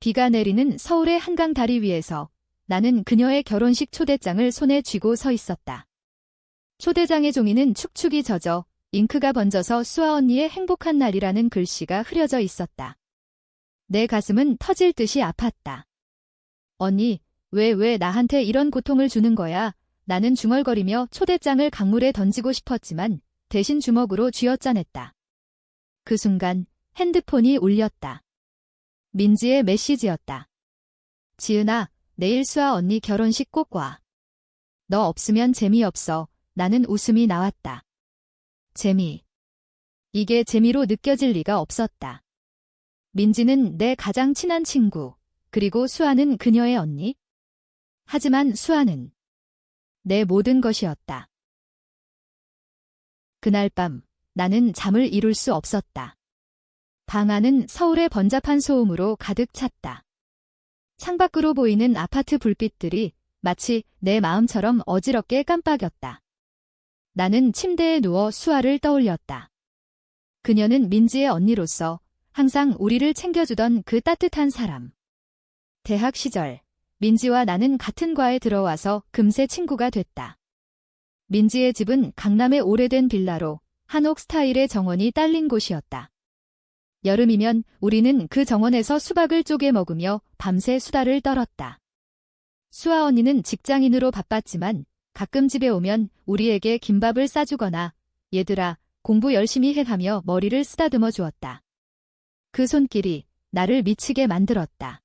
비가 내리는 서울의 한강 다리 위에서 나는 그녀의 결혼식 초대장을 손에 쥐고 서 있었다. 초대장의 종이는 축축이 젖어 잉크가 번져서 수아 언니의 행복한 날이라는 글씨가 흐려져 있었다. 내 가슴은 터질 듯이 아팠다. 언니, 왜 나한테 이런 고통을 주는 거야? 나는 중얼거리며 초대장을 강물에 던지고 싶었지만 대신 주먹으로 쥐어짜냈다. 그 순간 핸드폰이 울렸다. 민지의 메시지였다. 지은아, 내일 수아 언니 결혼식 꼭 와. 너 없으면 재미없어. 나는 웃음이 나왔다. 재미. 이게 재미로 느껴질 리가 없었다. 민지는 내 가장 친한 친구, 그리고 수아는 그녀의 언니. 하지만 수아는 내 모든 것이었다. 그날 밤 나는 잠을 이룰 수 없었다. 방 안은 서울의 번잡한 소음으로 가득 찼다. 창밖으로 보이는 아파트 불빛들이 마치 내 마음처럼 어지럽게 깜빡였다. 나는 침대에 누워 수아를 떠올렸다. 그녀는 민지의 언니로서 항상 우리를 챙겨주던 그 따뜻한 사람. 대학 시절 민지와 나는 같은 과에 들어와서 금세 친구가 됐다. 민지의 집은 강남의 오래된 빌라로 한옥 스타일의 정원이 딸린 곳이었다. 여름이면 우리는 그 정원에서 수박을 쪼개 먹으며 밤새 수다를 떨었다. 수아 언니는 직장인으로 바빴지만 가끔 집에 오면 우리에게 김밥을 싸주거나 얘들아, 공부 열심히 해 하며 머리를 쓰다듬어 주었다. 그 손길이 나를 미치게 만들었다.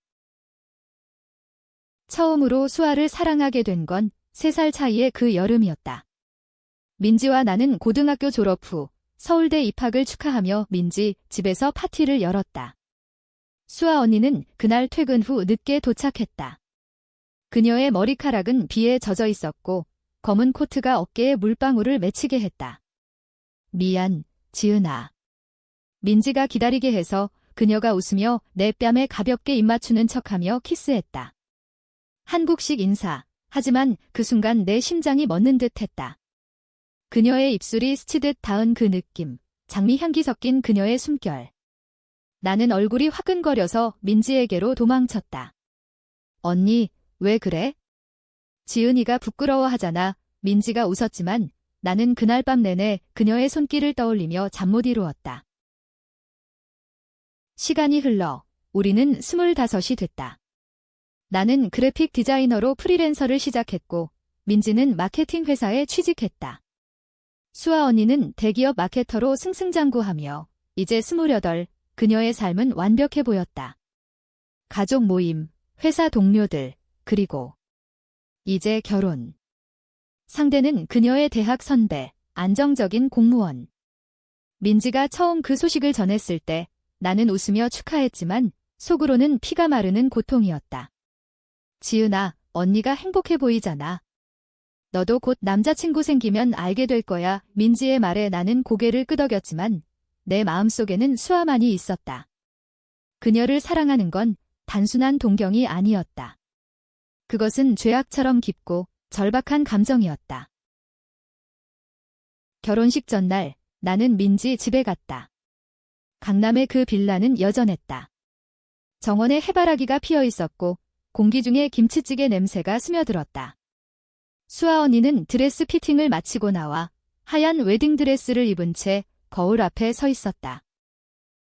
처음으로 수아를 사랑하게 된 건 3살 차이의 그 여름이었다. 민지와 나는 고등학교 졸업 후 서울대 입학을 축하하며 민지 집에서 파티를 열었다. 수아 언니는 그날 퇴근 후 늦게 도착했다. 그녀의 머리카락은 비에 젖어 있었고 검은 코트가 어깨에 물방울을 맺히게 했다. 미안, 지은아. 민지가 기다리게 해서 그녀가 웃으며 내 뺨에 가볍게 입맞추는 척하며 키스했다. 한국식 인사, 하지만 그 순간 내 심장이 멎는 듯 했다. 그녀의 입술이 스치듯 닿은 그 느낌, 장미 향기 섞인 그녀의 숨결. 나는 얼굴이 화끈거려서 민지에게로 도망쳤다. 언니, 왜 그래? 지은이가 부끄러워하잖아. 민지가 웃었지만 나는 그날 밤 내내 그녀의 손길을 떠올리며 잠 못 이루었다. 시간이 흘러 우리는 25이 됐다. 나는 그래픽 디자이너로 프리랜서를 시작했고 민지는 마케팅 회사에 취직했다. 수아 언니는 대기업 마케터로 승승장구하며 이제 28, 그녀의 삶은 완벽해 보였다. 가족 모임, 회사 동료들, 그리고 이제 결혼. 상대는 그녀의 대학 선배, 안정적인 공무원. 민지가 처음 그 소식을 전했을 때 나는 웃으며 축하했지만 속으로는 피가 마르는 고통이었다. 지은아, 언니가 행복해 보이잖아. 너도 곧 남자친구 생기면 알게 될 거야. 민지의 말에 나는 고개를 끄덕였지만 내 마음속에는 수아만이 있었다. 그녀를 사랑하는 건 단순한 동경이 아니었다. 그것은 죄악처럼 깊고 절박한 감정이었다. 결혼식 전날 나는 민지 집에 갔다. 강남의 그 빌라는 여전했다. 정원에 해바라기가 피어 있었고 공기 중에 김치찌개 냄새가 스며들었다. 수아 언니는 드레스 피팅을 마치고 나와 하얀 웨딩드레스를 입은 채 거울 앞에 서 있었다.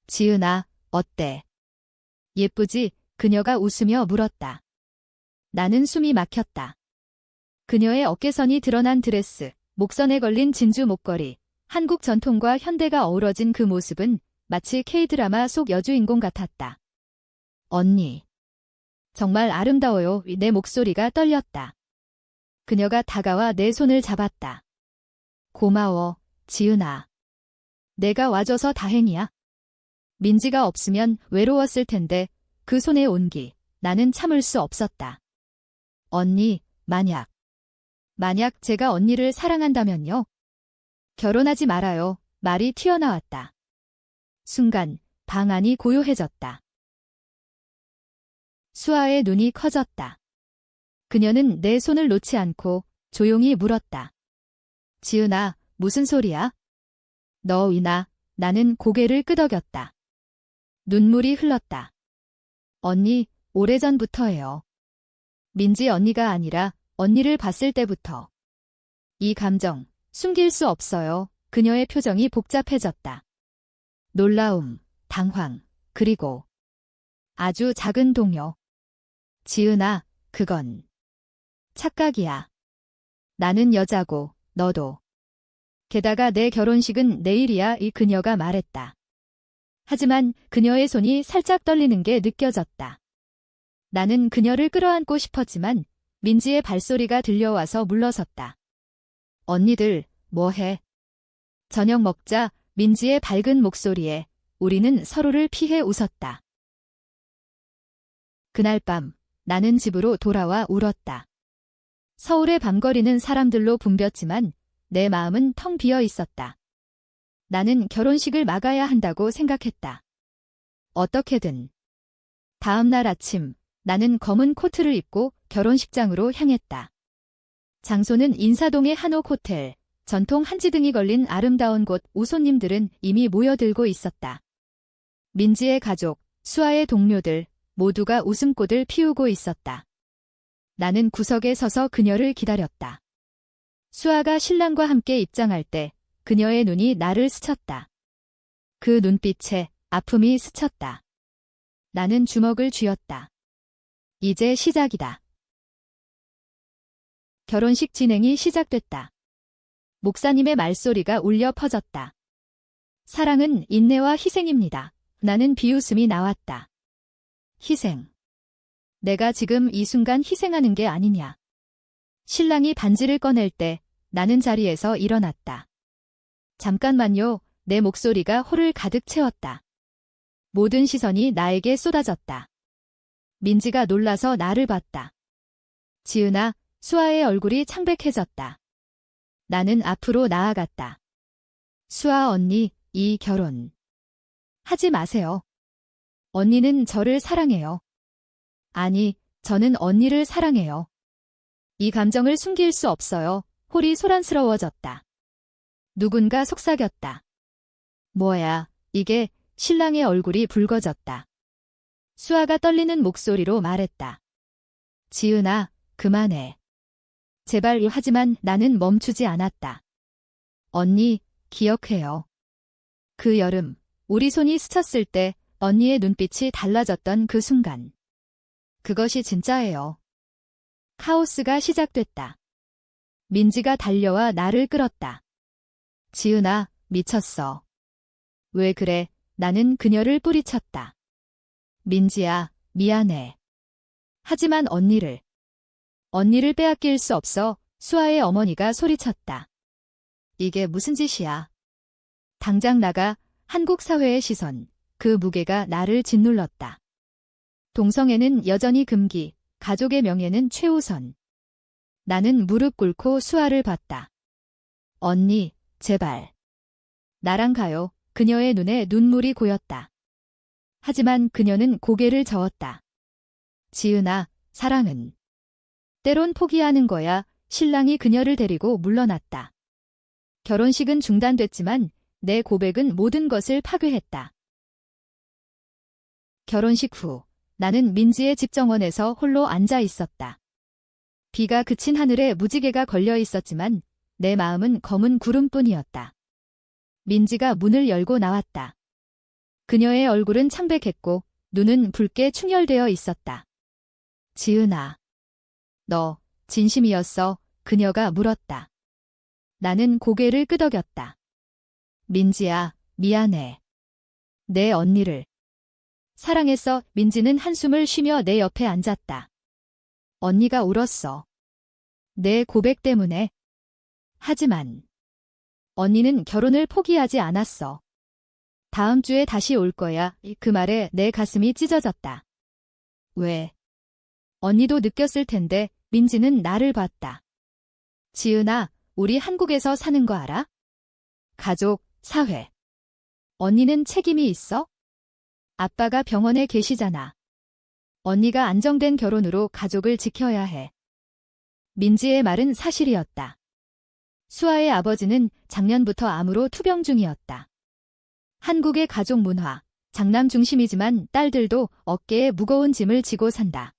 지은아, 어때? 예쁘지? 그녀가 웃으며 물었다. 나는 숨이 막혔다. 그녀의 어깨선이 드러난 드레스, 목선에 걸린 진주 목걸이, 한국 전통과 현대가 어우러진 그 모습은 마치 K-드라마 속 여주인공 같았다. 언니. 정말 아름다워요. 내 목소리가 떨렸다. 그녀가 다가와 내 손을 잡았다. 고마워, 지은아. 내가 와줘서 다행이야. 민지가 없으면 외로웠을 텐데 그 손의 온기, 나는 참을 수 없었다. 언니, 만약 제가 언니를 사랑한다면요? 결혼하지 말아요. 말이 튀어나왔다. 순간 방 안이 고요해졌다. 수아의 눈이 커졌다. 그녀는 내 손을 놓지 않고 조용히 물었다. 지은아, 무슨 소리야? 너 위나. 나는 고개를 끄덕였다. 눈물이 흘렀다. 언니, 오래전부터예요. 민지 언니가 아니라 언니를 봤을 때부터. 이 감정, 숨길 수 없어요. 그녀의 표정이 복잡해졌다. 놀라움, 당황, 그리고 아주 작은 동요. 지은아, 그건 착각이야. 나는 여자고, 너도. 게다가 내 결혼식은 내일이야, 이 그녀가 말했다. 하지만 그녀의 손이 살짝 떨리는 게 느껴졌다. 나는 그녀를 끌어안고 싶었지만 민지의 발소리가 들려와서 물러섰다. 언니들, 뭐해? 저녁 먹자. 민지의 밝은 목소리에 우리는 서로를 피해 웃었다. 그날 밤 나는 집으로 돌아와 울었다. 서울의 밤거리는 사람들로 붐볐지만 내 마음은 텅 비어 있었다. 나는 결혼식을 막아야 한다고 생각했다. 어떻게든. 다음 날 아침 나는 검은 코트를 입고 결혼식장으로 향했다. 장소는 인사동의 한옥 호텔. 전통 한지등이 걸린 아름다운 곳. 우손님들은 이미 모여들고 있었다. 민지의 가족, 수아의 동료들 모두가 웃음꽃을 피우고 있었다. 나는 구석에 서서 그녀를 기다렸다. 수아가 신랑과 함께 입장할 때 그녀의 눈이 나를 스쳤다. 그 눈빛에 아픔이 스쳤다. 나는 주먹을 쥐었다. 이제 시작이다. 결혼식 진행이 시작됐다. 목사님의 말소리가 울려 퍼졌다. 사랑은 인내와 희생입니다. 나는 비웃음이 나왔다. 희생. 내가 지금 이 순간 희생하는 게 아니냐. 신랑이 반지를 꺼낼 때 나는 자리에서 일어났다. 잠깐만요. 내 목소리가 홀을 가득 채웠다. 모든 시선이 나에게 쏟아졌다. 민지가 놀라서 나를 봤다. 지은아, 수아의 얼굴이 창백해졌다. 나는 앞으로 나아갔다. 수아 언니, 이 결혼 하지 마세요. 언니는 저를 사랑해요. 아니, 저는 언니를 사랑해요. 이 감정을 숨길 수 없어요. 홀이 소란스러워졌다. 누군가 속삭였다. 뭐야, 이게. 신랑의 얼굴이 붉어졌다. 수아가 떨리는 목소리로 말했다. 지은아, 그만해. 제발. 하지만 나는 멈추지 않았다. 언니, 기억해요. 그 여름, 우리 손이 스쳤을 때 언니의 눈빛이 달라졌던 그 순간. 그것이 진짜예요. 카오스가 시작됐다. 민지가 달려와 나를 끌었다. 지은아, 미쳤어. 왜 그래? 나는 그녀를 뿌리쳤다. 민지야, 미안해. 하지만 언니를 빼앗길 수 없어. 수아의 어머니가 소리쳤다. 이게 무슨 짓이야. 당장 나가. 한국 사회의 시선, 그 무게가 나를 짓눌렀다. 동성애는 여전히 금기, 가족의 명예는 최우선. 나는 무릎 꿇고 수아를 봤다. 언니, 제발. 나랑 가요. 그녀의 눈에 눈물이 고였다. 하지만 그녀는 고개를 저었다. 지은아, 사랑은 때론 포기하는 거야. 신랑이 그녀를 데리고 물러났다. 결혼식은 중단됐지만 내 고백은 모든 것을 파괴했다. 결혼식 후 나는 민지의 집 정원에서 홀로 앉아 있었다. 비가 그친 하늘에 무지개가 걸려 있었지만 내 마음은 검은 구름뿐이었다. 민지가 문을 열고 나왔다. 그녀의 얼굴은 창백했고 눈은 붉게 충혈되어 있었다. 지은아, 너 진심이었어? 그녀가 물었다. 나는 고개를 끄덕였다. 민지야, 미안해. 내 언니를 사랑했어. 민지는 한숨을 쉬며 내 옆에 앉았다. 언니가 울었어. 내 고백 때문에. 하지만 언니는 결혼을 포기하지 않았어. 다음 주에 다시 올 거야. 그 말에 내 가슴이 찢어졌다. 왜? 언니도 느꼈을 텐데. 민지는 나를 봤다. 지은아, 우리 한국에서 사는 거 알아? 가족, 사회. 언니는 책임이 있어? 아빠가 병원에 계시잖아. 언니가 안정된 결혼으로 가족을 지켜야 해. 민지의 말은 사실이었다. 수아의 아버지는 작년부터 암으로 투병 중이었다. 한국의 가족 문화, 장남 중심이지만 딸들도 어깨에 무거운 짐을 지고 산다.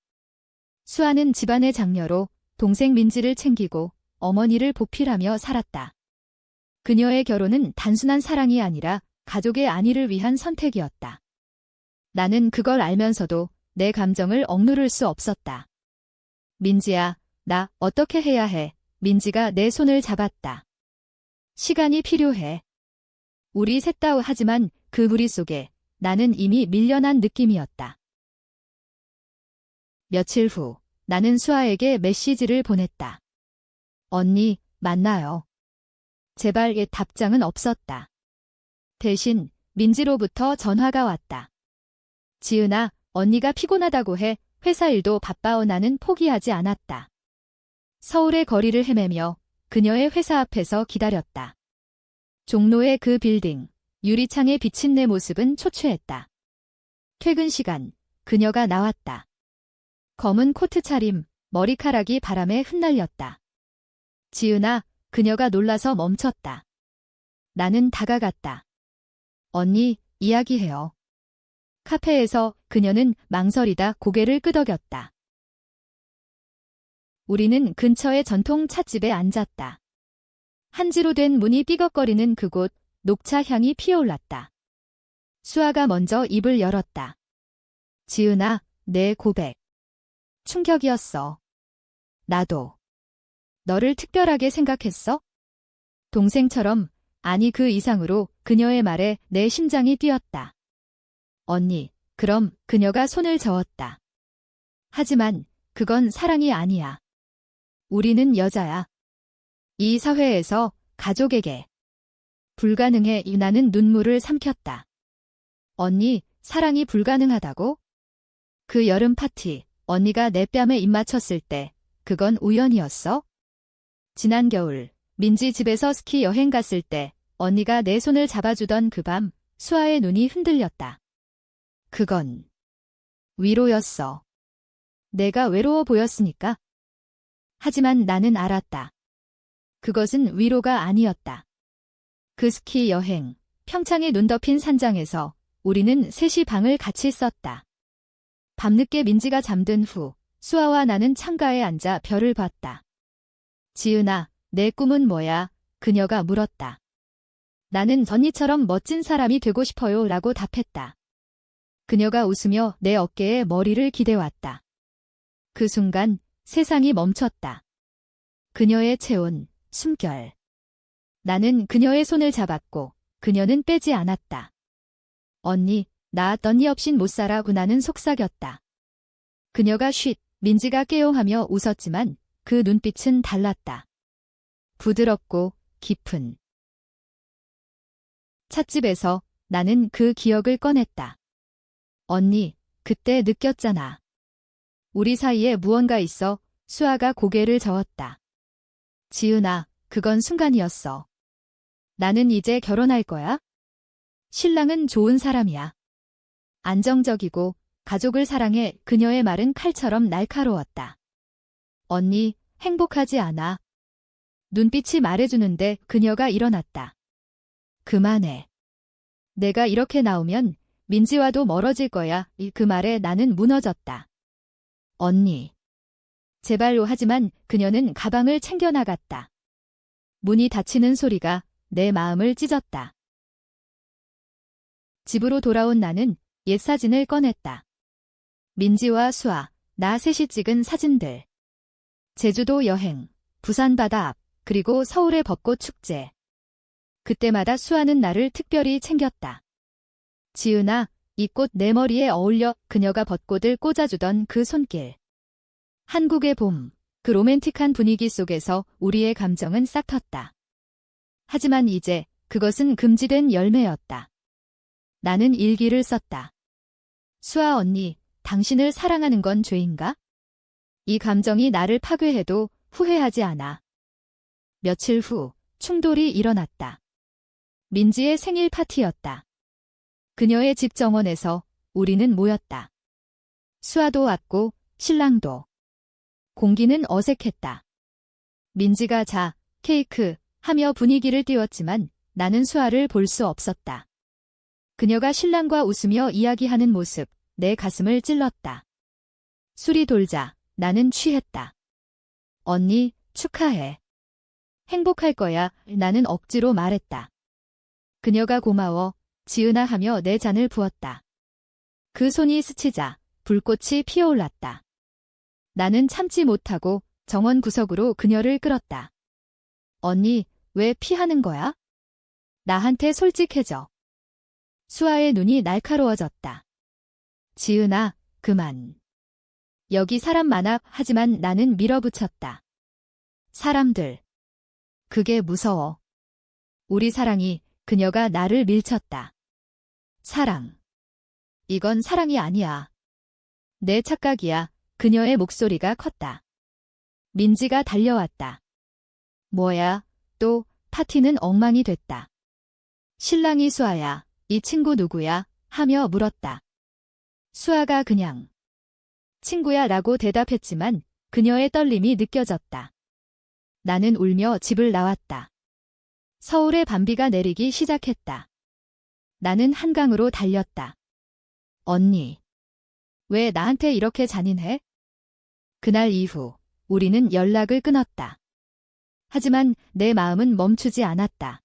수아는 집안의 장녀로 동생 민지를 챙기고 어머니를 보필하며 살았다. 그녀의 결혼은 단순한 사랑이 아니라 가족의 안위를 위한 선택이었다. 나는 그걸 알면서도 내 감정을 억누를 수 없었다. 민지야, 나 어떻게 해야 해? 민지가 내 손을 잡았다. 시간이 필요해. 우리 셋 다 하지만 그 무리 속에 나는 이미 밀려난 느낌이었다. 며칠 후 나는 수아에게 메시지를 보냈다. 언니, 만나요. 제발 답장은 없었다. 대신 민지로부터 전화가 왔다. 지은아, 언니가 피곤하다고 해. 회사 일도 바빠어. 나는 포기하지 않았다. 서울의 거리를 헤매며 그녀의 회사 앞에서 기다렸다. 종로의 그 빌딩, 유리창에 비친 내 모습은 초췌했다. 퇴근 시간, 그녀가 나왔다. 검은 코트 차림, 머리카락이 바람에 흩날렸다. 지은아, 그녀가 놀라서 멈췄다. 나는 다가갔다. 언니, 이야기해요. 카페에서 그녀는 망설이다 고개를 끄덕였다. 우리는 근처의 전통 찻집에 앉았다. 한지로 된 문이 삐걱거리는 그곳, 녹차 향이 피어올랐다. 수아가 먼저 입을 열었다. 지은아, 내 고백. 충격이었어. 나도. 너를 특별하게 생각했어? 동생처럼, 아니 그 이상으로 그녀의 말에 내 심장이 뛰었다. 언니, 그럼 그녀가 손을 저었다. 하지만 그건 사랑이 아니야. 우리는 여자야. 이 사회에서 가족에게. 불가능해. 나는 눈물을 삼켰다. 언니, 사랑이 불가능하다고? 그 여름 파티, 언니가 내 뺨에 입 맞췄을 때, 그건 우연이었어? 지난 겨울, 민지 집에서 스키 여행 갔을 때, 언니가 내 손을 잡아주던 그 밤, 수아의 눈이 흔들렸다. 그건 위로였어. 내가 외로워 보였으니까. 하지만 나는 알았다. 그것은 위로가 아니었다. 그 스키 여행, 평창의 눈 덮인 산장에서 우리는 셋이 방을 같이 썼다. 밤늦게 민지가 잠든 후 수아와 나는 창가에 앉아 별을 봤다. 지은아, 내 꿈은 뭐야? 그녀가 물었다. 나는 언니처럼 멋진 사람이 되고 싶어요 라고 답했다. 그녀가 웃으며 내 어깨에 머리를 기대왔다. 그 순간 세상이 멈췄다. 그녀의 체온, 숨결. 나는 그녀의 손을 잡았고 그녀는 빼지 않았다. 언니, 나 언니 없인 못 살아. 나는 속삭였다. 그녀가 쉿, 민지가 깨용하며 웃었지만 그 눈빛은 달랐다. 부드럽고 깊은. 찻집에서 나는 그 기억을 꺼냈다. 언니, 그때 느꼈잖아. 우리 사이에 무언가 있어. 수아가 고개를 저었다. 지은아, 그건 순간이었어. 나는 이제 결혼할 거야? 신랑은 좋은 사람이야. 안정적이고 가족을 사랑해. 그녀의 말은 칼처럼 날카로웠다. 언니, 행복하지 않아. 눈빛이 말해주는데 그녀가 일어났다. 그만해. 내가 이렇게 나오면 민지와도 멀어질 거야. 그 말에 나는 무너졌다. 언니. 제발로. 하지만 그녀는 가방을 챙겨나갔다. 문이 닫히는 소리가 내 마음을 찢었다. 집으로 돌아온 나는 옛 사진을 꺼냈다. 민지와 수아, 나 셋이 찍은 사진들. 제주도 여행, 부산 바다 앞, 그리고 서울의 벚꽃 축제. 그때마다 수아는 나를 특별히 챙겼다. 지은아, 이 꽃 내 머리에 어울려. 그녀가 벚꽃을 꽂아주던 그 손길. 한국의 봄, 그 로맨틱한 분위기 속에서 우리의 감정은 싹 텄다. 하지만 이제 그것은 금지된 열매였다. 나는 일기를 썼다. 수아 언니, 당신을 사랑하는 건 죄인가? 이 감정이 나를 파괴해도 후회하지 않아. 며칠 후 충돌이 일어났다. 민지의 생일 파티였다. 그녀의 집 정원에서 우리는 모였다. 수아도 왔고 신랑도. 공기는 어색했다. 민지가 자, 케이크 하며 분위기를 띄웠지만 나는 수아를 볼 수 없었다. 그녀가 신랑과 웃으며 이야기하는 모습, 내 가슴을 찔렀다. 술이 돌자 나는 취했다. 언니, 축하해. 행복할 거야, 나는 억지로 말했다. 그녀가 고마워, 지은아 하며 내 잔을 부었다. 그 손이 스치자 불꽃이 피어올랐다. 나는 참지 못하고 정원 구석으로 그녀를 끌었다. 언니, 왜 피하는 거야? 나한테 솔직해져. 수아의 눈이 날카로워졌다. 지은아, 그만. 여기 사람 많아. 하지만 나는 밀어붙였다. 사람들. 그게 무서워. 우리 사랑이. 그녀가 나를 밀쳤다. 사랑. 이건 사랑이 아니야. 내 착각이야. 그녀의 목소리가 컸다. 민지가 달려왔다. 뭐야, 또 파티는 엉망이 됐다. 신랑이 수아야. 이 친구 누구야? 하며 물었다. 수아가 그냥 친구야 라고 대답했지만 그녀의 떨림이 느껴졌다. 나는 울며 집을 나왔다. 서울의 밤비가 내리기 시작했다. 나는 한강으로 달렸다. 언니, 왜 나한테 이렇게 잔인해? 그날 이후 우리는 연락을 끊었다. 하지만 내 마음은 멈추지 않았다.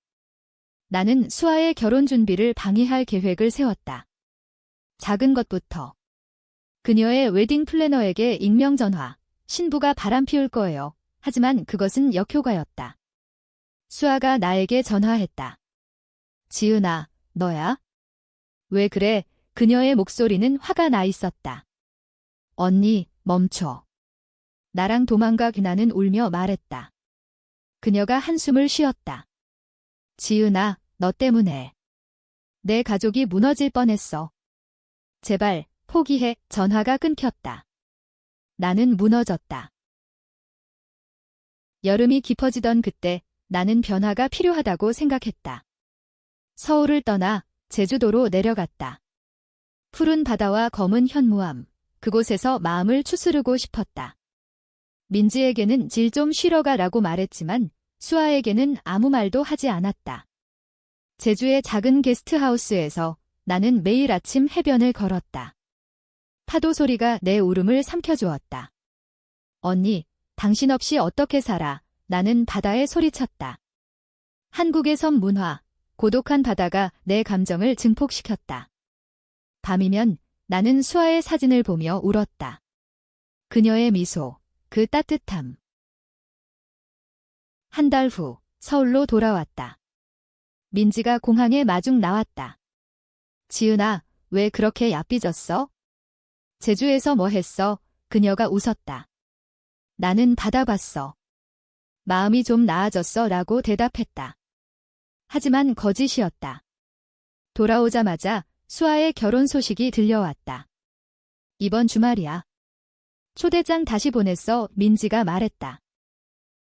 나는 수아의 결혼 준비를 방해할 계획을 세웠다. 작은 것부터. 그녀의 웨딩 플래너에게 익명 전화, 신부가 바람 피울 거예요. 하지만 그것은 역효과였다. 수아가 나에게 전화했다. 지은아, 너야? 왜 그래? 그녀의 목소리는 화가 나 있었다. 언니, 멈춰. 나랑 도망가. 나는 울며 말했다. 그녀가 한숨을 쉬었다. 지은아, 너 때문에. 내 가족이 무너질 뻔했어. 제발, 포기해. 전화가 끊겼다. 나는 무너졌다. 여름이 깊어지던 그때 나는 변화가 필요하다고 생각했다. 서울을 떠나 제주도로 내려갔다. 푸른 바다와 검은 현무암, 그곳에서 마음을 추스르고 싶었다. 민지에게는 질 좀 쉬러 가라고 말했지만 수아에게는 아무 말도 하지 않았다. 제주의 작은 게스트하우스에서 나는 매일 아침 해변을 걸었다. 파도 소리가 내 울음을 삼켜주었다. 언니, 당신 없이 어떻게 살아? 나는 바다에 소리쳤다. 한국의 섬 문화, 고독한 바다가 내 감정을 증폭시켰다. 밤이면 나는 수아의 사진을 보며 울었다. 그녀의 미소, 그 따뜻함. 한 달 후 서울로 돌아왔다. 민지가 공항에 마중 나왔다. 지은아, 왜 그렇게 야삐졌어? 제주에서 뭐 했어? 그녀가 웃었다. 나는 바다 봤어. 마음이 좀 나아졌어 라고 대답했다. 하지만 거짓이었다. 돌아오자마자 수아의 결혼 소식이 들려왔다. 이번 주말이야. 초대장 다시 보냈어. 민지가 말했다.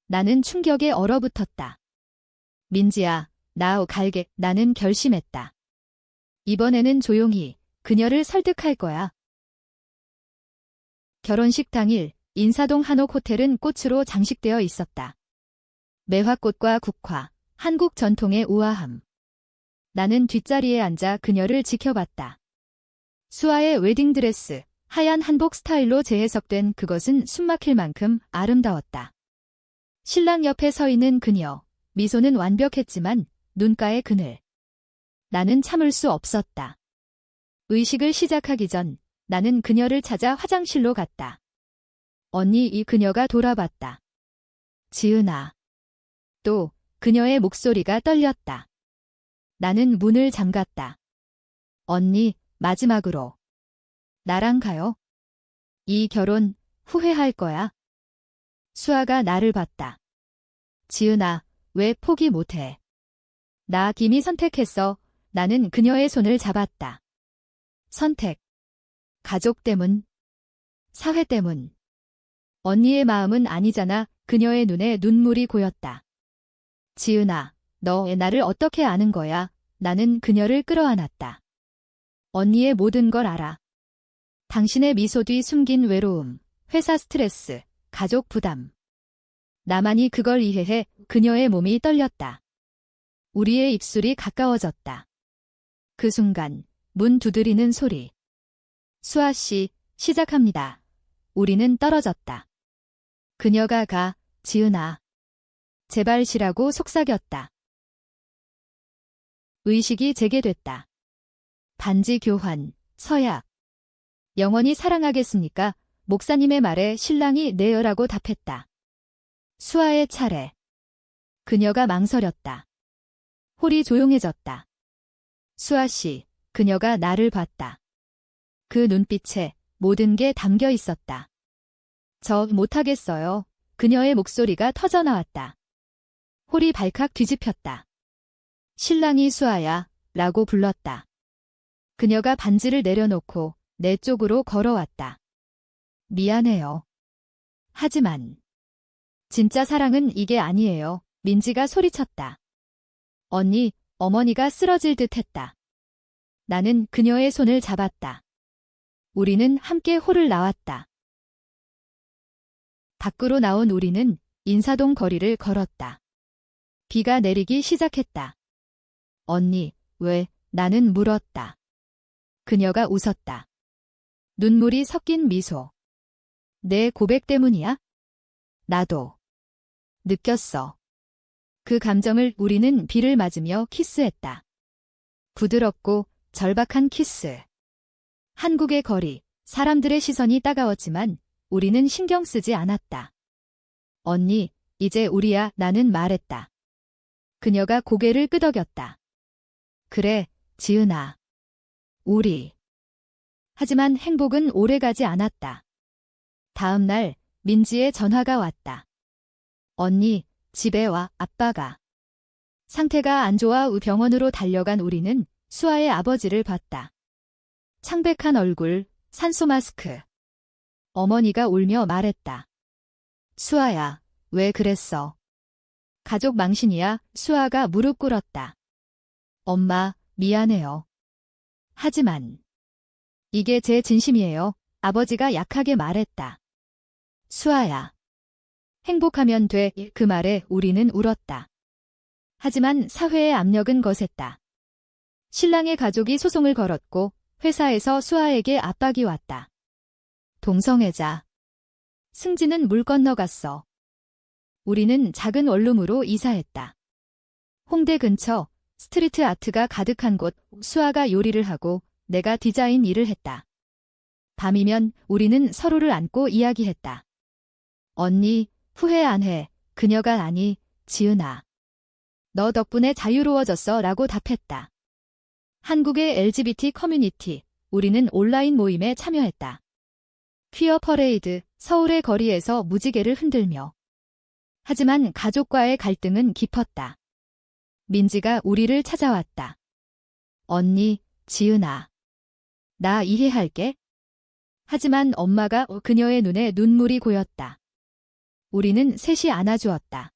나는 충격에 얼어붙었다. 민지야, 나 갈게. 나는 결심했다. 이번에는 조용히 그녀를 설득할 거야. 결혼식 당일 인사동 한옥 호텔은 꽃으로 장식되어 있었다. 매화꽃과 국화, 한국 전통의 우아함. 나는 뒷자리에 앉아 그녀를 지켜봤다. 수아의 웨딩드레스, 하얀 한복 스타일로 재해석된 그것은 숨막힐 만큼 아름다웠다. 신랑 옆에 서 있는 그녀, 미소는 완벽했지만 눈가의 그늘. 나는 참을 수 없었다. 의식을 시작하기 전 나는 그녀를 찾아 화장실로 갔다. 언니, 이 그녀가 돌아봤다. 지은아. 또 그녀의 목소리가 떨렸다. 나는 문을 잠갔다. 언니, 마지막으로. 나랑 가요. 이 결혼 후회할 거야. 수아가 나를 봤다. 지은아, 왜 포기 못해? 나 김이 선택했어. 나는 그녀의 손을 잡았다. 선택. 가족 때문. 사회 때문. 언니의 마음은 아니잖아. 그녀의 눈에 눈물이 고였다. 지은아, 너 나를 어떻게 아는 거야? 나는 그녀를 끌어안았다. 언니의 모든 걸 알아. 당신의 미소 뒤 숨긴 외로움, 회사 스트레스, 가족 부담. 나만이 그걸 이해해. 그녀의 몸이 떨렸다. 우리의 입술이 가까워졌다. 그 순간 문 두드리는 소리. 수아 씨, 시작합니다. 우리는 떨어졌다. 그녀가 가, 지은아. 제발 쉬라고 속삭였다. 의식이 재개됐다. 반지 교환, 서약. 영원히 사랑하겠습니까? 목사님의 말에 신랑이 네어라고 답했다. 수아의 차례. 그녀가 망설였다. 홀이 조용해졌다. 수아 씨, 그녀가 나를 봤다. 그 눈빛에 모든 게 담겨 있었다. 저 못하겠어요. 그녀의 목소리가 터져나왔다. 홀이 발칵 뒤집혔다. 신랑이 수아야, 라고 불렀다. 그녀가 반지를 내려놓고 내 쪽으로 걸어왔다. 미안해요. 하지만 진짜 사랑은 이게 아니에요. 민지가 소리쳤다. 언니, 어머니가 쓰러질 듯 했다. 나는 그녀의 손을 잡았다. 우리는 함께 홀을 나왔다. 밖으로 나온 우리는 인사동 거리를 걸었다. 비가 내리기 시작했다. 언니, 왜? 나는 물었다. 그녀가 웃었다. 눈물이 섞인 미소. 내 고백 때문이야? 나도 느꼈어. 그 감정을 우리는 비를 맞으며 키스했다. 부드럽고 절박한 키스. 한국의 거리, 사람들의 시선이 따가웠지만 우리는 신경 쓰지 않았다. 언니, 이제 우리야, 나는 말했다. 그녀가 고개를 끄덕였다. 그래, 지은아. 우리. 하지만 행복은 오래가지 않았다. 다음 날 민지의 전화가 왔다. 언니, 집에 와, 아빠가. 상태가 안 좋아 병원으로 달려간 우리는 수아의 아버지를 봤다. 창백한 얼굴, 산소 마스크. 어머니가 울며 말했다. 수아야, 왜 그랬어? 가족 망신이야. 수아가 무릎 꿇었다. 엄마, 미안해요. 하지만 이게 제 진심이에요. 아버지가 약하게 말했다. 수아야. 행복하면 돼. 그 말에 우리는 울었다. 하지만 사회의 압력은 거셌다. 신랑의 가족이 소송을 걸었고 회사에서 수아에게 압박이 왔다. 동성애자. 승진은 물 건너갔어. 우리는 작은 원룸으로 이사했다. 홍대 근처 스트리트 아트가 가득한 곳. 수아가 요리를 하고 내가 디자인 일을 했다. 밤이면 우리는 서로를 안고 이야기했다. 언니, 후회 안 해. 그녀가 아니, 지은아. 너 덕분에 자유로워졌어 라고 답했다. 한국의 LGBT 커뮤니티, 우리는 온라인 모임에 참여했다. 퀴어 퍼레이드, 서울의 거리에서 무지개를 흔들며. 하지만 가족과의 갈등은 깊었다. 민지가 우리를 찾아왔다. 언니, 지은아. 나 이해할게. 하지만 엄마가 그녀의 눈에 눈물이 고였다. 우리는 셋이 안아주었다.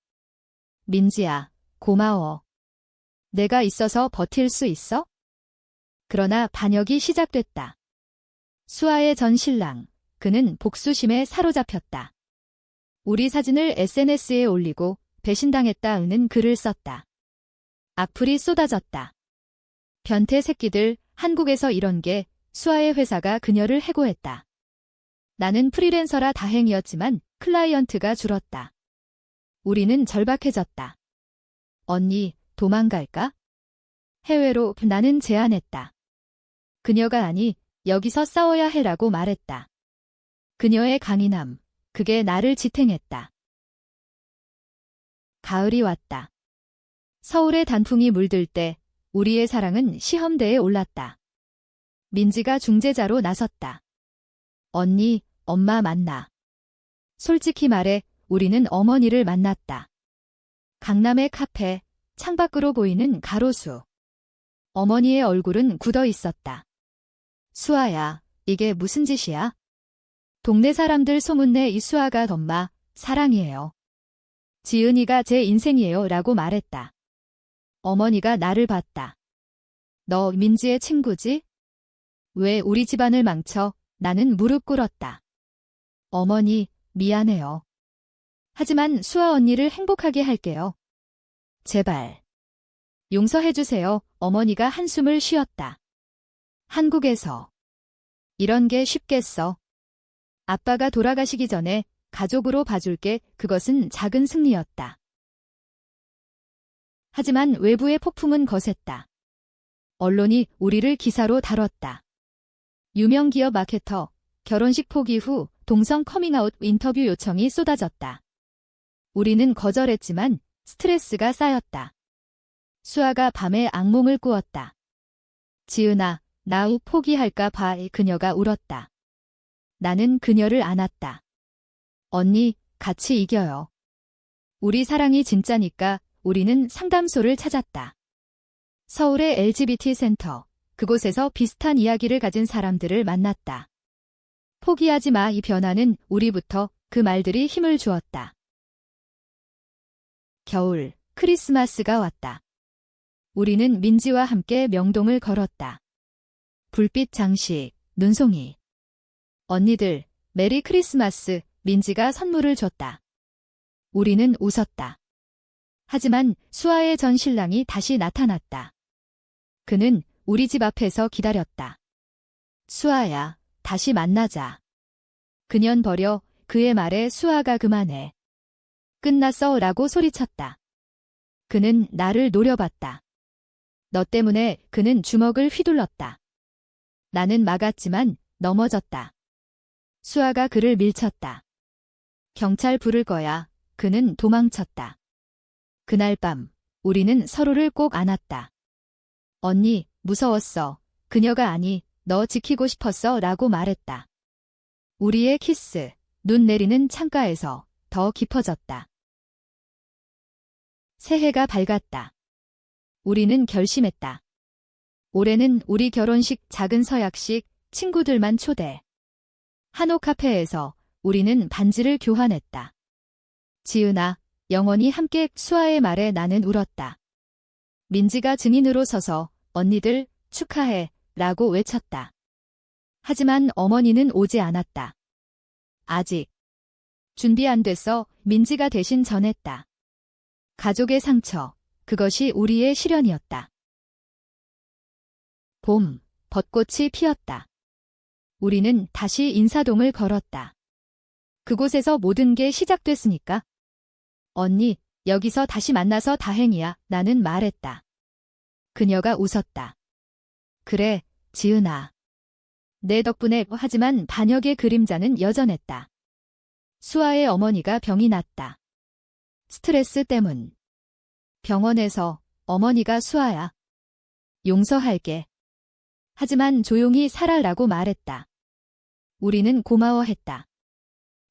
민지야, 고마워. 내가 있어서 버틸 수 있어? 그러나 반역이 시작됐다. 수아의 전 신랑, 그는 복수심에 사로잡혔다. 우리 사진을 SNS에 올리고 배신당했다는 글을 썼다. 악플이 쏟아졌다. 변태 새끼들, 한국에서 이런 게. 수아의 회사가 그녀를 해고했다. 나는 프리랜서라 다행이었지만 클라이언트가 줄었다. 우리는 절박해졌다. 언니, 도망갈까? 해외로. 나는 제안했다. 그녀가 아니, 여기서 싸워야 해라고 말했다. 그녀의 강인함, 그게 나를 지탱했다. 가을이 왔다. 서울의 단풍이 물들 때 우리의 사랑은 시험대에 올랐다. 민지가 중재자로 나섰다. 언니, 엄마 만나. 솔직히 말해 우리는 어머니를 만났다. 강남의 카페, 창밖으로 보이는 가로수. 어머니의 얼굴은 굳어 있었다. 수아야, 이게 무슨 짓이야? 동네 사람들 소문내 이 수아가 엄마, 사랑이에요. 지은이가 제 인생이에요 라고 말했다. 어머니가 나를 봤다. 너 민지의 친구지? 왜 우리 집안을 망쳐? 나는 무릎 꿇었다. 어머니, 미안해요. 하지만 수아 언니를 행복하게 할게요. 제발. 용서해주세요. 어머니가 한숨을 쉬었다. 한국에서 이런 게 쉽겠어. 아빠가 돌아가시기 전에 가족으로 봐줄게. 그것은 작은 승리였다. 하지만 외부의 폭풍은 거셌다. 언론이 우리를 기사로 다뤘다. 유명 기업 마케터, 결혼식 포기 후 동성 커밍아웃 인터뷰 요청이 쏟아졌다. 우리는 거절했지만 스트레스가 쌓였다. 수아가 밤에 악몽을 꾸었다. 지은아, 나 후 포기할까 봐. 그녀가 울었다. 나는 그녀를 안았다. 언니, 같이 이겨요. 우리 사랑이 진짜니까. 우리는 상담소를 찾았다. 서울의 LGBT 센터, 그곳에서 비슷한 이야기를 가진 사람들을 만났다. 포기하지 마. 이 변화는 우리부터. 그 말들이 힘을 주었다. 겨울, 크리스마스가 왔다. 우리는 민지와 함께 명동을 걸었다. 불빛 장식, 눈송이. 언니들, 메리 크리스마스. 민지가 선물을 줬다. 우리는 웃었다. 하지만 수아의 전 신랑이 다시 나타났다. 그는 우리 집 앞에서 기다렸다. 수아야, 다시 만나자. 그년 버려. 그의 말에 수아가 그만해. 끝났어 라고 소리쳤다. 그는 나를 노려봤다. 너 때문에. 그는 주먹을 휘둘렀다. 나는 막았지만 넘어졌다. 수아가 그를 밀쳤다. 경찰 부를 거야. 그는 도망쳤다. 그날 밤 우리는 서로를 꼭 안았다. 언니, 무서웠어. 그녀가 아니, 너 지키고 싶었어 라고 말했다. 우리의 키스, 눈 내리는 창가에서 더 깊어졌다. 새해가 밝았다. 우리는 결심했다. 올해는 우리 결혼식 작은 서약식, 친구들만 초대. 한옥 카페에서 우리는 반지를 교환했다. 지은아, 영원히 함께. 수아의 말에 나는 울었다. 민지가 증인으로 서서 언니들 축하해 라고 외쳤다. 하지만 어머니는 오지 않았다. 아직 준비 안 됐어. 민지가 대신 전했다. 가족의 상처, 그것이 우리의 시련이었다. 봄, 벚꽃이 피었다. 우리는 다시 인사동을 걸었다. 그곳에서 모든 게 시작됐으니까. 언니, 여기서 다시 만나서 다행이야. 나는 말했다. 그녀가 웃었다. 그래, 지은아. 내 덕분에. 하지만 반역의 그림자는 여전했다. 수아의 어머니가 병이 났다. 스트레스 때문. 병원에서 어머니가 수아야. 용서할게. 하지만 조용히 살아라고 말했다. 우리는 고마워했다.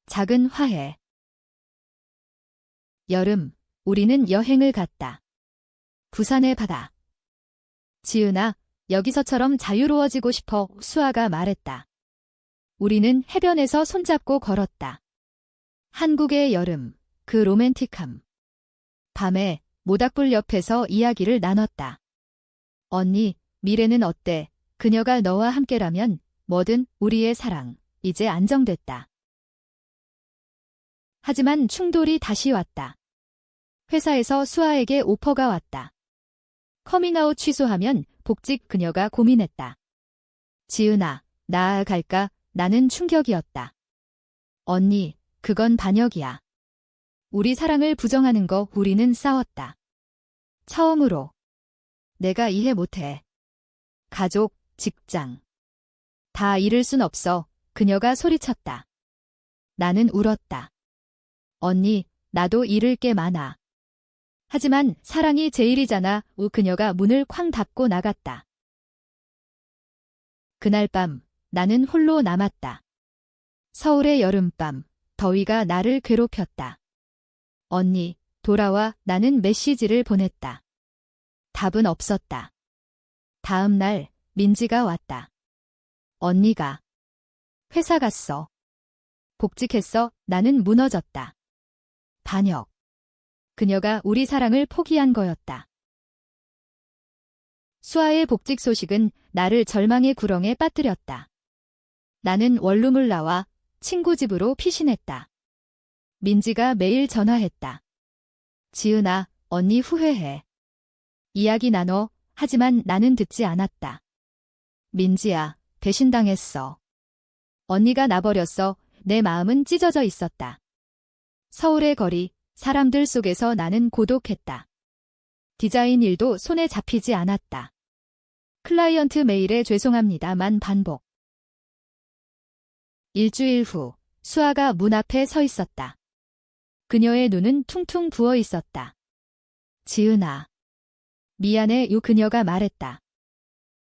작은 화해. 여름, 우리는 여행을 갔다. 부산의 바다. 지은아, 여기서처럼 자유로워지고 싶어. 수아가 말했다. 우리는 해변에서 손잡고 걸었다. 한국의 여름, 그 로맨틱함. 밤에 모닥불 옆에서 이야기를 나눴다. 언니, 미래는 어때? 그녀가 너와 함께라면 뭐든. 우리의 사랑, 이제 안정됐다. 하지만 충돌이 다시 왔다. 회사에서 수아에게 오퍼가 왔다. 커밍아웃 취소하면 복직. 그녀가 고민했다. 지은아, 나아갈까? 나는 충격이었다. 언니, 그건 반역이야. 우리 사랑을 부정하는 거. 우리는 싸웠다. 처음으로. 내가 이해 못해. 가족, 직장. 다 잃을 순 없어. 그녀가 소리쳤다. 나는 울었다. 언니, 나도 잃을 게 많아. 하지만 사랑이 제일이잖아. 그녀가 문을 쾅 닫고 나갔다. 그날 밤 나는 홀로 남았다. 서울의 여름밤, 더위가 나를 괴롭혔다. 언니, 돌아와. 나는 메시지를 보냈다. 답은 없었다. 다음 날 민지가 왔다. 언니가 회사 갔어. 복직했어. 나는 무너졌다. 반역. 그녀가 우리 사랑을 포기한 거였다. 수아의 복직 소식은 나를 절망의 구렁에 빠뜨렸다. 나는 원룸을 나와 친구 집으로 피신했다. 민지가 매일 전화했다. 지은아, 언니 후회해. 이야기 나눠. 하지만 나는 듣지 않았다. 민지야, 배신당했어. 언니가 나버렸어. 내 마음은 찢어져 있었다. 서울의 거리, 사람들 속에서 나는 고독했다. 디자인 일도 손에 잡히지 않았다. 클라이언트 메일에 죄송합니다만 반복. 일주일 후, 수아가 문 앞에 서 있었다. 그녀의 눈은 퉁퉁 부어 있었다. 지은아. 미안해. 그녀가 말했다.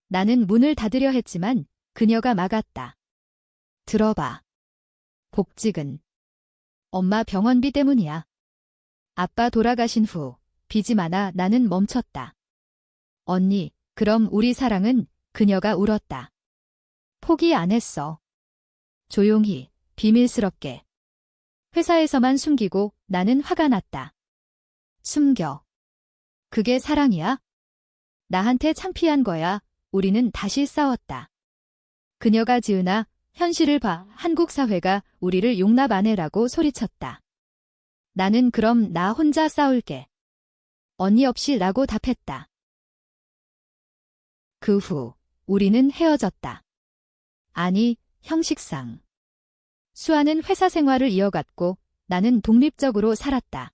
나는 문을 닫으려 했지만 그녀가 막았다. 들어봐. 복직은 엄마 병원비 때문이야. 아빠 돌아가신 후 빚이 많아. 나는 멈췄다. 언니, 그럼 우리 사랑은? 그녀가 울었다. 포기 안 했어. 조용히, 비밀스럽게. 회사에서만 숨기고 나는 화가 났다. 숨겨. 그게 사랑이야? 나한테 창피한 거야. 우리는 다시 싸웠다. 그녀가 지은아, 현실을 봐. 한국 사회가 우리를 용납 안 해라고 소리쳤다. 나는 그럼 나 혼자 싸울게. 언니 없이 라고 답했다. 그 후, 우리는 헤어졌다. 아니, 형식상. 수아는 회사 생활을 이어갔고 나는 독립적으로 살았다.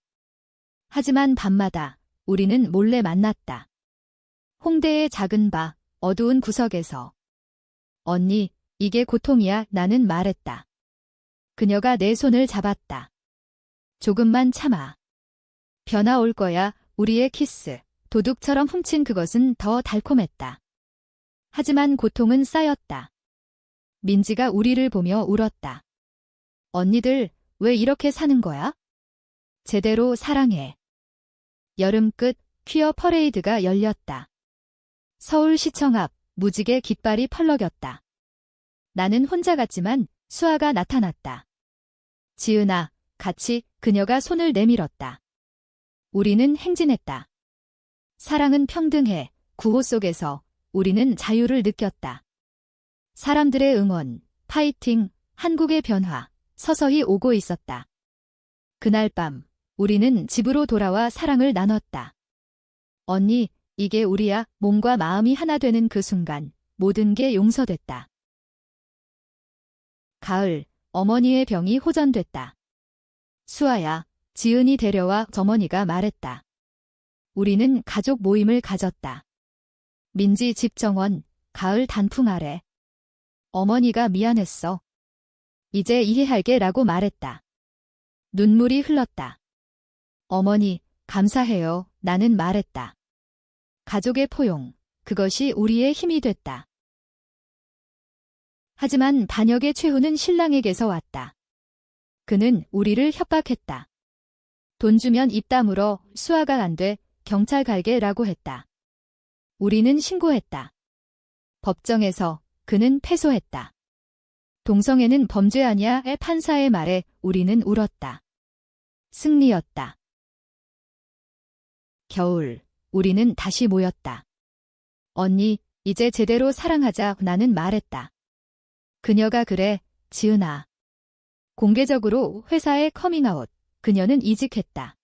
하지만 밤마다 우리는 몰래 만났다. 홍대의 작은 바, 어두운 구석에서. 언니, 이게 고통이야. 나는 말했다. 그녀가 내 손을 잡았다. 조금만 참아. 변화 올 거야. 우리의 키스. 도둑처럼 훔친 그것은 더 달콤했다. 하지만 고통은 쌓였다. 민지가 우리를 보며 울었다. 언니들, 왜 이렇게 사는 거야? 제대로 사랑해. 여름 끝 퀴어 퍼레이드가 열렸다. 서울시청 앞 무지개 깃발이 펄럭였다. 나는 혼자 갔지만 수아가 나타났다. 지은아, 같이. 그녀가 손을 내밀었다. 우리는 행진했다. 사랑은 평등해. 구호 속에서 우리는 자유를 느꼈다. 사람들의 응원, 파이팅, 한국의 변화, 서서히 오고 있었다. 그날 밤, 우리는 집으로 돌아와 사랑을 나눴다. 언니, 이게 우리야. 몸과 마음이 하나 되는 그 순간, 모든 게 용서됐다. 가을, 어머니의 병이 호전됐다. 수아야, 지은이 데려와. 어머니가 말했다. 우리는 가족 모임을 가졌다. 민지 집 정원, 가을 단풍 아래. 어머니가 미안했어. 이제 이해할게 라고 말했다. 눈물이 흘렀다. 어머니, 감사해요. 나는 말했다. 가족의 포용, 그것이 우리의 힘이 됐다. 하지만 반역의 최후는 신랑에게서 왔다. 그는 우리를 협박했다. 돈 주면 입 다물어. 수아가 안 돼. 경찰 갈게 라고 했다. 우리는 신고했다. 법정에서 그는 패소했다. 동성애는 범죄 아니야. 판사의 말에 우리는 울었다. 승리였다. 겨울, 우리는 다시 모였다. 언니, 이제 제대로 사랑하자. 나는 말했다. 그녀가 그래, 지은아. 공개적으로 회사에 커밍아웃. 그녀는 이직했다.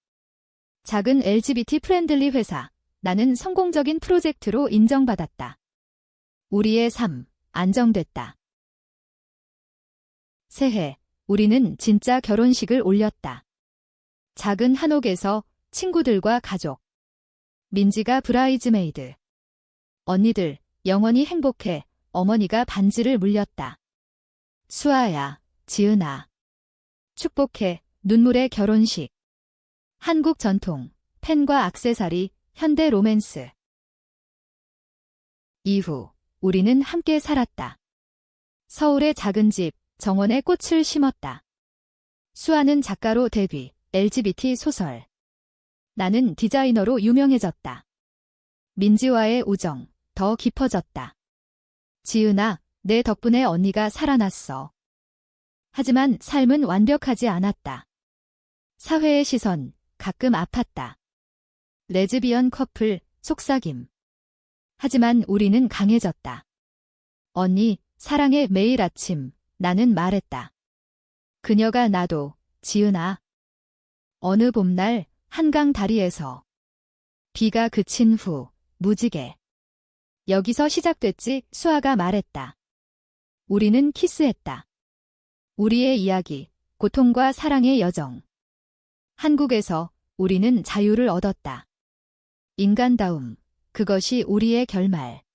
작은 LGBT 프렌들리 회사. 나는 성공적인 프로젝트로 인정받았다. 우리의 삶, 안정됐다. 새해, 우리는 진짜 결혼식을 올렸다. 작은 한옥에서 친구들과 가족. 민지가 브라이즈메이드. 언니들, 영원히 행복해. 어머니가 반지를 물렸다. 수아야, 지은아. 축복해. 눈물의 결혼식. 한국 전통, 펜과 액세서리, 현대 로맨스. 이후, 우리는 함께 살았다. 서울의 작은 집, 정원에 꽃을 심었다. 수아는 작가로 데뷔, LGBT 소설. 나는 디자이너로 유명해졌다. 민지와의 우정, 더 깊어졌다. 지은아, 내 덕분에 언니가 살아났어. 하지만 삶은 완벽하지 않았다. 사회의 시선, 가끔 아팠다. 레즈비언 커플, 속삭임. 하지만 우리는 강해졌다. 언니, 사랑해. 매일 아침, 나는 말했다. 그녀가 나도, 지은아. 어느 봄날, 한강 다리에서. 비가 그친 후, 무지개. 여기서 시작됐지, 수아가 말했다. 우리는 키스했다. 우리의 이야기, 고통과 사랑의 여정. 한국에서 우리는 자유를 얻었다. 인간다움, 그것이 우리의 결말.